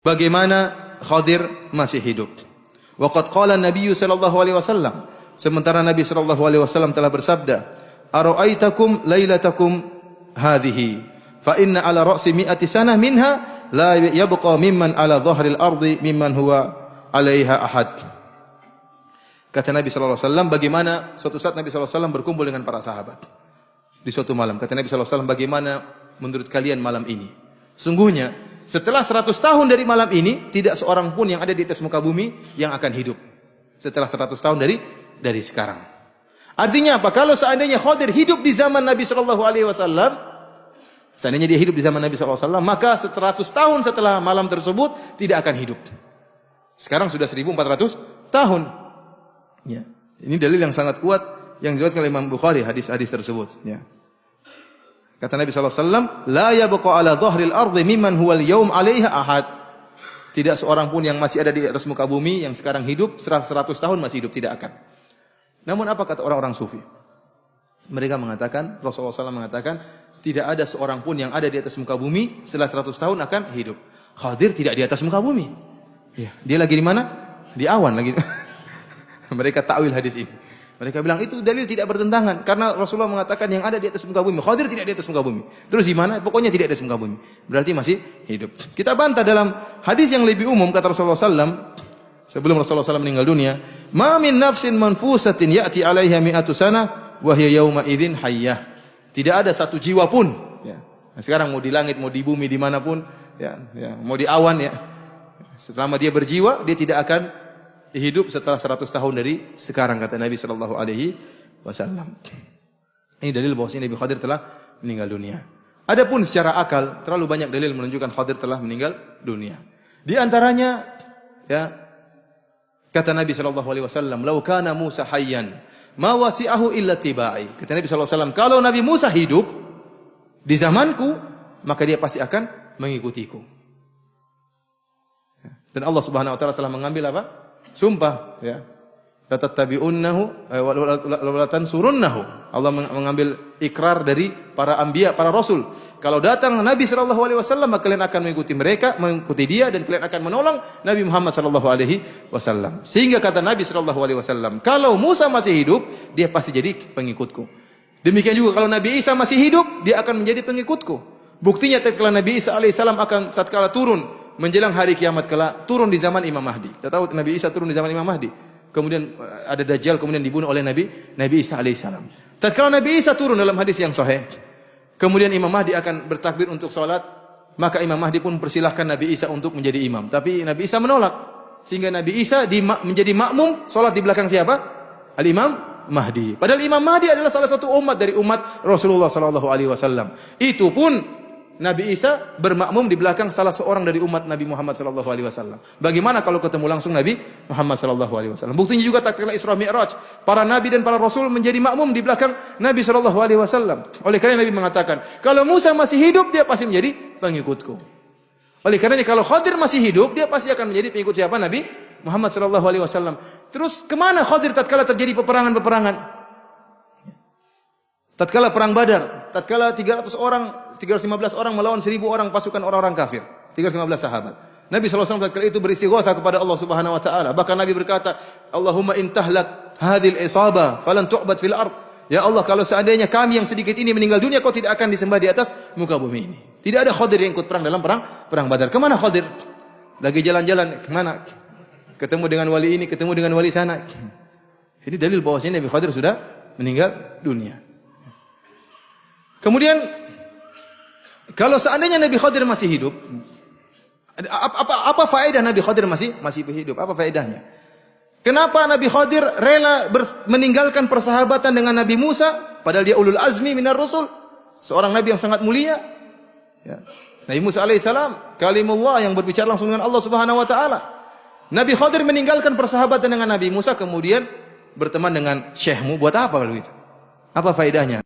bagaimana Khadir masih hidup. Waqad qala Nabi sallallahu alaihi wasallam, sementara Nabi sallallahu alaihi wasallam telah bersabda, "Ara'aitakum lailatakum hadhihi, fa inna ala ra'si mi'ati sanah minha la yabqa mimman ala dhahril ardi mimman huwa 'alaiha ahad." Kata Nabi sallallahu alaihi wasallam, bagaimana suatu saat Nabi sallallahu alaihi wasallam berkumpul dengan para sahabat di suatu malam. Kata Nabi sallallahu alaihi wasallam, bagaimana menurut kalian malam ini? Sungguhnya setelah 100 tahun dari malam ini, tidak seorang pun yang ada di atas muka bumi yang akan hidup. Setelah 100 tahun dari sekarang. Artinya apa? Kalau seandainya Khadir hidup di zaman Nabi sallallahu alaihi wasallam, seandainya dia hidup di zaman Nabi sallallahu alaihi wasallam, maka 100 tahun setelah malam tersebut tidak akan hidup. Sekarang sudah 1400 tahun. Ya. Ini dalil yang sangat kuat yang diriwayatkan oleh Imam Bukhari, hadis-hadis tersebut, ya. Kata Nabi sallallahu alaihi wasallam, "La yabqa 'ala dhahril ardi mimman huwal yaum 'alaiha ahad." Tidak seorang pun yang masih ada di atas muka bumi yang sekarang hidup 100 tahun masih hidup, tidak akan. Namun apa kata orang-orang sufi? Mereka mengatakan, Rasulullah SAW mengatakan, tidak ada seorang pun yang ada di atas muka bumi setelah 100 tahun akan hidup. Khadir tidak di atas muka bumi. Ya, dia lagi di mana? Di awan lagi. Mereka takwil hadis ini. Mereka bilang itu dalil tidak bertentangan karena Rasulullah mengatakan yang ada di atas muka bumi. Khadir tidak di atas muka bumi. Terus di mana? Pokoknya tidak di atas muka bumi. Berarti masih hidup. Kita bantah dalam hadis yang lebih umum kata Rasulullah SAW sebelum Rasulullah SAW meninggal dunia, "Ma min nafsin manfusatin ya'ti 'alaiha mi'atu sanah wa hiya yauma idzin hayyah." Tidak ada satu jiwa pun, ya. Nah, sekarang mau di langit, mau di bumi, dimanapun, ya, mau di awan, ya. Selama dia berjiwa, dia tidak akan hidup setelah 100 tahun dari sekarang, kata Nabi sallallahu alaihi wasallam. Ini dalil bahwasanya Nabi Khadir telah meninggal dunia. Adapun secara akal, terlalu banyak dalil menunjukkan Khadir telah meninggal dunia. Di antaranya, ya, kata Nabi sallallahu alaihi wasallam, "Lau kana Musa hayyan, ma wasi'ahu illa tibai." Kata Nabi sallallahu alaihi wasallam, kalau Nabi Musa hidup di zamanku, maka dia pasti akan mengikutiku. Dan Allah Subhanahu wa taala telah mengambil apa? Sumpah, ya. La tattabi'unnahu wa la tansurunnahu. Allah mengambil ikrar dari para anbiya, para rasul. Kalau datang Nabi sallallahu alaihi wasallam, maka kalian akan mengikuti mereka, mengikuti dia dan kalian akan menolong Nabi Muhammad sallallahu alaihi wasallam. Sehingga kata Nabi sallallahu alaihi wasallam, kalau Musa masih hidup, dia pasti jadi pengikutku. Demikian juga kalau Nabi Isa masih hidup, dia akan menjadi pengikutku. Buktinya tatkala Nabi Isa alaihissalam akan tatkala turun menjelang hari kiamat kelak, turun di zaman Imam Mahdi. Kita tahu Nabi Isa turun di zaman Imam Mahdi. Kemudian ada Dajjal, kemudian dibunuh oleh Nabi Isa alaihissalam. Tatkala Nabi Isa turun dalam hadis yang sahih, kemudian Imam Mahdi akan bertakbir untuk salat, maka Imam Mahdi pun persilahkan Nabi Isa untuk menjadi imam. Tapi Nabi Isa menolak. Sehingga Nabi Isa menjadi makmum salat di belakang siapa? Al-Imam Mahdi. Padahal Imam Mahdi adalah salah satu umat dari umat Rasulullah sallallahu alaihi wasallam. Itu pun Nabi Isa bermakmum di belakang salah seorang dari umat Nabi Muhammad sallallahu alaihi wasallam. Bagaimana kalau ketemu langsung Nabi Muhammad sallallahu alaihi wasallam? Buktinya juga tatkala Isra Mi'raj, para nabi dan para rasul menjadi makmum di belakang Nabi sallallahu alaihi wasallam. Oleh karena Nabi mengatakan, kalau Musa masih hidup, dia pasti menjadi pengikutku. Oleh karenanya kalau Khadir masih hidup, dia pasti akan menjadi pengikut siapa? Nabi Muhammad sallallahu alaihi wasallam. Terus kemana Khadir tatkala terjadi peperangan-peperangan? Tatkala perang Badar, tatkala 315 orang melawan 1000 orang pasukan orang-orang kafir, 315 sahabat. Nabi sallallahu alaihi wasallam tatkala itu beristighatsah kepada Allah Subhanahu wa taala. Bahkan Nabi berkata, "Allahumma in tahlak hadhil isabah falan tu'bad fil ard." Ya Allah, kalau seandainya kami yang sedikit ini meninggal dunia, kau tidak akan disembah di atas muka bumi ini. Tidak ada Khadir yang ikut perang dalam perang Badar. Kemana Khadir? Lagi jalan-jalan kemana? Ketemu dengan wali ini, ketemu dengan wali sana. Ini dalil bahwasanya Nabi Khadir sudah meninggal dunia. Kemudian kalau seandainya Nabi Khadir masih hidup, apa faedah Nabi Khadir masih hidup? Apa faedahnya? Kenapa Nabi Khadir rela meninggalkan persahabatan dengan Nabi Musa padahal dia ulul azmi minar rusul, seorang nabi yang sangat mulia? Ya. Nabi Musa alaihissalam kalimullah yang berbicara langsung dengan Allah Subhanahu wa taala. Nabi Khadir meninggalkan persahabatan dengan Nabi Musa kemudian berteman dengan syekhmu, buat apa kalau itu? Apa faedahnya?